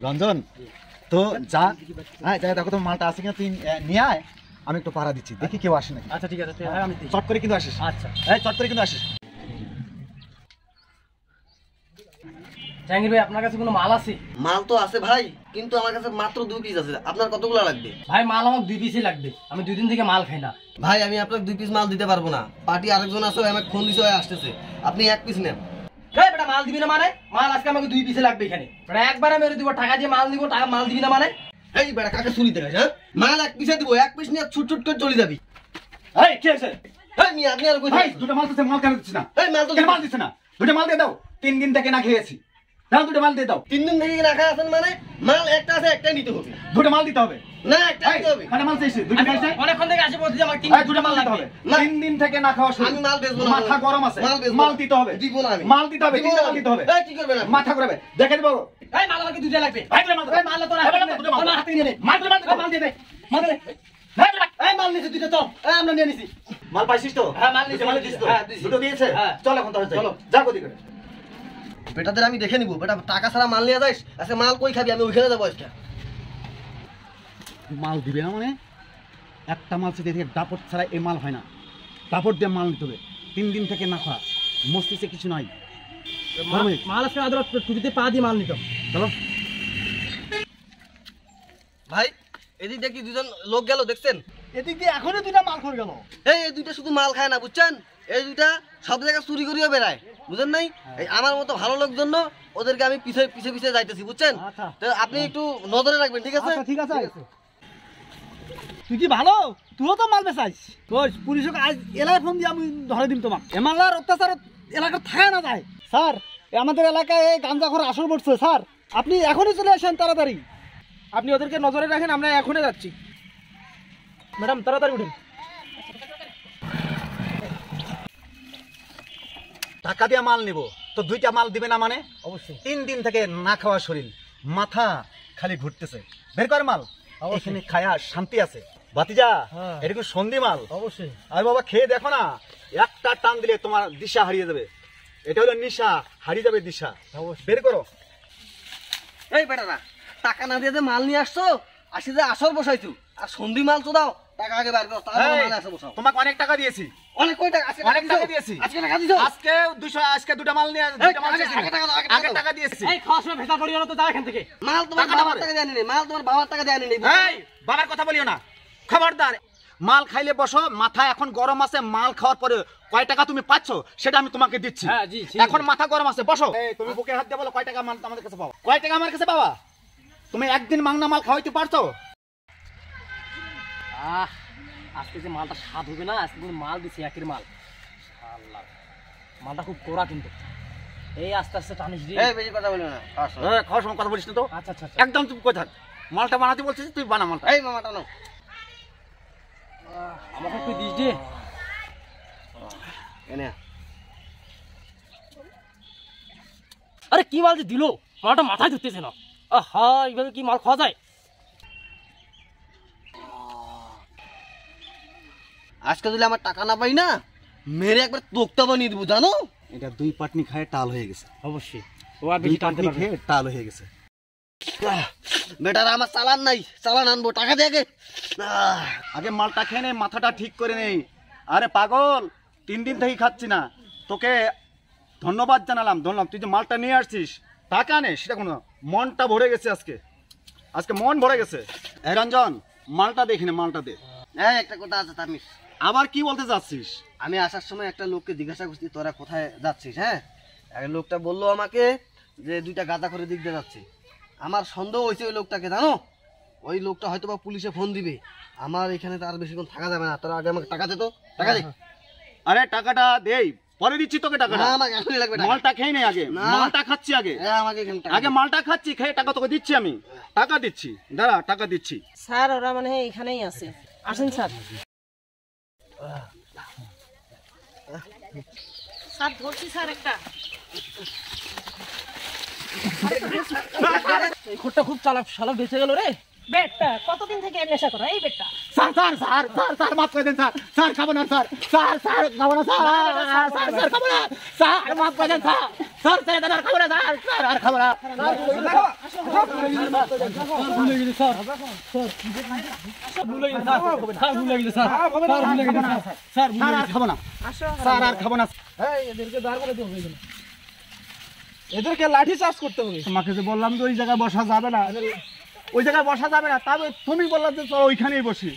রঞ্জন তো যা হ্যাঁ যা দেখো তো মালটা আছে কিনা তুই নিয়ে আয়, আমি একটু পাড়া দিচ্ছি দেখি কেউ আসে নাকি। আচ্ছা ঠিক আছে, আমি চট করে কিন্তু আসিস। আচ্ছা হ্যাঁ চট করে কিন্তু আসিস। জাহাঙ্গীর ভাই, আপনার কাছে কোনো মাল আছে? মাল তো আছে ভাই, কিন্তু আমার কাছে মাত্র 2 পিস আছে। আপনার কতগুলো লাগবে? ভাই মাল আমার 2 পিসই লাগবে, আমি 2 দিন থেকে মাল খাই না। ভাই আমি আপনাকে 2 পিস মাল দিতে পারবো না, পার্টি আরেকজন আছে, আমাকে ফোন দিছে, আসতেছে। আপনি 1 পিস নেন। এই বেটা মাল দিবি না মানে? মাল আজকে আমাকে 2 পিসে লাগবে এখানে। বেটা একবারে মেরে দিব, টাকা দিয়ে মাল নিব, টাকা মাল দিবি না মানে? এই বেটা কাকে চুরি দেখাস? হ্যাঁ মাল 1 পিসে দিব, 1 পিস নিয়ে ছুট ছুট করে চলে যাবি। এই কি আছে? এই মিয়া আপনি আর কই? ভাই দুটো মাল তো মাল কেন দিচ্ছিস না? এই মাল তো কেন মাল দিচ্ছিস না? দুটো মাল দিয়ে দাও, 3 দিন থেকে না খেয়েছি। দাও দুটো মাল দিয়ে দাও। 3 দিন থেকে রাখা আছেন মানে মাল একটা আছে, একটাই নিতে হবে। দুটো মাল দিতে হবে না একটা নিতে হবে। মানে মাল চাইছিস দুটো খাইছিস? অনেকক্ষণ থেকে আসে বলছি আমার 3 এই দুটো মাল দিতে হবে। 3 দিন থেকে না খাওয়া শুরু। আমি মাল বেচবো না। মাথা গরম আছে, মাল দিতে হবে। দিব না আমি। মাল দিতে হবে, তিনটা মাল দিতে হবে। এই কি করবেন আপনি? মাথা ঘুরাবে, দেখে দেবো। এই মাল আমাকে 2টা লাগবে। ভাই দুটো মাল দাও। এই মাল তো না, আমার হাতে নিয়ে নে। মাল দুটো মাল দাও। মাল দিয়ে দে, মাল দে। এই মাল নিছে 2টা, চল। এই আমরা নিয়ে নিছি। মাল পাইছিস তো? হ্যাঁ, মাল নিছি, দুটো মাল দিছিস তো? হ্যাঁ, দিছি। দুটো দিয়েছে? হ্যাঁ। চল এখন তাহলে চলো। যা গদি করে। বেটাদের আমি দেখে নিব। বেটা টাকা ছাড়া মাল নিয়ে যাইস, আচ্ছা মাল কই খাবি? আমি ওইখানে যাবো আজকে। মাল দিবে না মানে? একটা মাল থেকে ডাপট ছাড়া এই মাল হয় না। ডাপট দিয়ে মাল নিতে হবে। 3 দিন থেকে না খাওয়া, মস্তিষ্কে কিছু নাই। মাল আজকে আদালত টুটিতে পা দিয়ে মাল নিতাম। চলো। ভাই এদিক দেখি দুজন লোক গেল, দেখছেন? এদিক দিয়ে এখনো 2টা মাল করে গেল। এই দুইটা শুধু মাল খায় না, বুঝছেন? এই দুইটা সব জায়গায় চুরি করিও বেড়ায়, বুঝেন নাই? এই আমার মতো ভালো লোক জন্য ওদেরকে আমি পিছে পিছে পিছে যাইতেছি, বুঝছেন? আচ্ছা। তো আপনি একটু নজরে রাখবেন, ঠিক আছে? ঠিক আছে। তুই কি ভালো? তুইও তো মাল বেচাইস। কই পুলিশকে আজ এলাকায় ফোন দিয়ে আমি ধরে দিম তোমাক। এমালার অত্যাচার এলাকা থাকা না যায়। স্যার আমাদের এলাকায় এই গাঁজাখোর আসর পড়ছে স্যার, আপনি এখনই চলে আসেন তাড়াতাড়ি। আপনি ওদেরকে নজরে রাখেন, আমরা এখনই যাচ্ছি। ম্যাডাম তাড়াতাড়ি উঠেন। টাকা দিয়ে মাল নিব তো 2টা মাল দিবে না মানে? অবশ্যই। 3 দিন থেকে না খাওয়া শরীর, মাথা খালি ঘুরতেছে। বের কর মাল, এখানে খায়া শান্তি আছে। বাতিজা হ্যাঁ। এটা কি সন্ধি মাল? অবশ্যই। আরে বাবা খেয়ে দেখো না, একটা টান দিলে তোমার দিশা হারিয়ে যাবে। এটা হলো নিশা, হারিয়ে যাবে দিশা। বের করো। এই বেটারা টাকা না দিয়ে যে মাল নিয়ে আসছো, আসি যে আসর বসাইছো, আর সন্ধি মাল তো দাও, টাকা আগে বাইর করো, টাকা এই, মাল আসর বসাও। তোমাকে অনেক টাকা দিয়েছি, অনেক কই টাকা? আজকে অনেক টাকা দিয়েছি। আজকে টাকা দিছো? আজকে 200, আজকে 2টা মাল নিয়ে এই, 2টা মাল আগে চেয়েছি। টাকা দাও, আগে আগে টাকা টাকা দিয়েছি। এই খাওয়ার সময় ভেতর করিও না তো, যা এখান থেকে। মাল তোমার টাকাটা বাবার পরে। টাকা দেয়নি, মাল তোমার বাবার টাকা দেয়নি। এই বাবার কথা বলিও না, খবরদার। মাল খাইলে বসো, মাথা এখন গরম আছে। মাল খাওয়ার পরে কয় টাকা তুমি পাচ্ছ সেটা আমি তোমাকে দিচ্ছি। হ্যাঁ, জি, ঠিক এখন মাথা গরম আছে, বসো। এই তুমি বুকে হাত দিয়ে বলো কয় টাকা মাল আমাদের কাছে পাও? কয় টাকা আমার কাছে পাবা? তুমি একদিন মাংনা মাল খাওয়াইতে পারছো? আজকে যে মালটা স্বাদ হবে না, আজকে মাল দিছি একের মাল। আল্লাহ, মালটা খুব কোরা কিন্তু। এই আস্তে আস্তে টানিস রে। এই বেশি কথা বলিও না, আসো। খাওয়ার সময় কথা বলিস না তো। আচ্ছা আচ্ছা আচ্ছা। একদম চুপ করে থাক। মালটা বানাতে বলছিস, তুই বানা মালটা। এই মামা টানো। আমাকে একটু দিস দে। এনে আরে কি মাল যে দিল, মালটা মাথায় ধরতেছে না। আহা, এইভাবে কি মাল খাওয়া যায়? আজকে যদি আমার টাকা না পাই না, মেরে একবার তোকটা বানিয়ে দিব, জানো? এটা 2 পাটনি খায় টাল হয়ে গেছে। অবশ্যই। ও আর বেশি টানতে পারবে না। খেয়ে টাল হয়ে গেছে। বেটারা আমার চালান নাই, চালান আনবো, টাকা দিয়ে আগে। আগে মালটা খেয়ে নে, মাথাটা ঠিক করে নেই। আরে পাগল, 3 দিন থেকে খাচ্ছি না। তোকে ধন্যবাদ জানালাম, ধন্যবাদ। তুই যে মালটা নিয়ে আসছিস, টাকা নে সেটা কোনো, মনটা ভরে গেছে আজকে। আজকে মন ভরে গেছে। এই রঞ্জন, মালটা দেখিনি, মালটা দে। এই একটা কথা আছে তামিস, আবার কি বলতে যাচ্ছিস? আমি আসার সময় একটা লোককে জিজ্ঞাসা করছি তোরা কোথায় যাচ্ছিস। হ্যাঁ, এক লোকটা বললো আমাকে যে 2টা গাঁজা করে দিক দিয়ে যাচ্ছে। আমার সন্দেহ হয়েছে ওই লোকটাকে, জানো? ওই লোকটা হয়তো বা পুলিশে ফোন দিবে। আমার এখানে তো আর বেশিক্ষণ থাকা যাবে না, তোরা আগে আমাকে টাকা দে তো, টাকা দে। আরে টাকাটা দেই, পরে দিচ্ছি তোকে টাকাটা। না আমাকে এখনই লাগবে টাকা। মালটা খেয়ে নে আগে, না। মালটা খাচ্ছি আগে। হ্যাঁ, আমাকে এখানে টাকা আগে দে। মালটা খাচ্ছি, খেয়ে টাকা তোকে দিচ্ছি আমি। টাকা দিচ্ছি, দাঁড়া, টাকা দিচ্ছি। স্যার ওরা মানে এখানেই আছে, আসেন স্যার। স্যার ধরছি স্যার একটা। এই খোরটা খুব চালাক, শালা বেঁচে গেল রে। বেটটা কতদিন থেকে এই নেশা করো এই বেটটা? Sir sir sir sir sir মাফ করে দেন স্যার, স্যার খাবো না স্যার, স্যার স্যার খাবো না স্যার, স্যার স্যার খাবো না স্যার, মাফ করে দেন স্যার, স্যার ছেড়ে দেন, আর খাবো না স্যার, স্যার আর খাবো না স্যার, আর খাবো না স্যার, আর খাবো না। এদেরকে লাঠি চার্জ করতে হবে। তোমাকে যে বললাম যে ওই জায়গায় বসা যাবে না, ওই জায়গায় বসা যাবে না, তবে তুমি বললা যে চলো ওইখানেই বসি,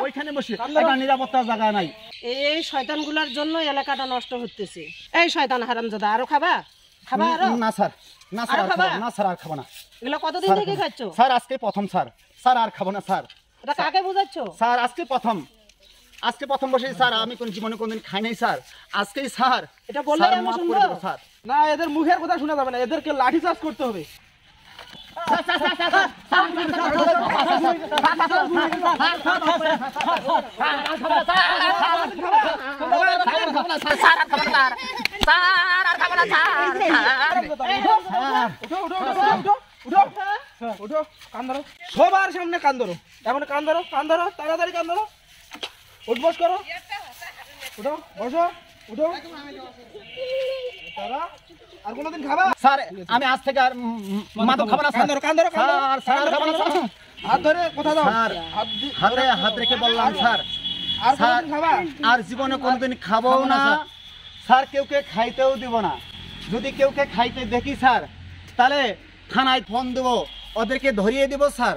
ওইখানে বসি, এটা নিরাপত্তার জায়গা নাই। এই শয়তানগুলোর জন্য এলাকাটা নষ্ট হচ্ছে। এই শয়তান হারামজাদা, আরো খাবা? খাবা আরো? না স্যার, না স্যার, আরো আর খাবা? খাবো না, না স্যার, আর খাবো না এগুলো কতদিন থেকে খাচ্ছ? স্যার, আজকে প্রথম স্যার, স্যার আর খাবো না স্যার, এটা কাকে বুঝাচ্ছ? স্যার আজকে প্রথম, আজকে প্রথম বসে স্যার, আমি কোন জীবনে কোনদিন খাই নাই স্যার, আজকেই স্যার, এটা বললে স্যার আমি মাফ শুনবো? করে দেবো স্যার। না, এদের মুখের কথা শোনা যাবে না, এদেরকে লাঠি চার্জ করতে হবে। উঠো, কান ধরো, সবার সামনে কান ধরো, এখন কান ধরো, কান ধরো, তাড়াতাড়ি কান ধরো, উঠবস করো, উঠো, বসো, উঠো। তারা আর কোনোদিন খাবা? স্যার আমি আজ থেকে আর মাদক খাবো না স্যার, কান ধরো, কান ধরো, কান ধরো। স্যার, স্যার খাবো না স্যার, হাত ধরে কোথা দাও, স্যার হাত হাতে হাত রেখে বললাম স্যার, আর স্যার কোনোদিন খাবা? আর জীবনে কোনদিন খাবো না স্যার, কেউকে খাইতেও দিব না, যদি কেউকে খাইতে দেখি স্যার তাহলে থানায় ফোন দেবো, ওদেরকে ধরিয়ে দিব স্যার।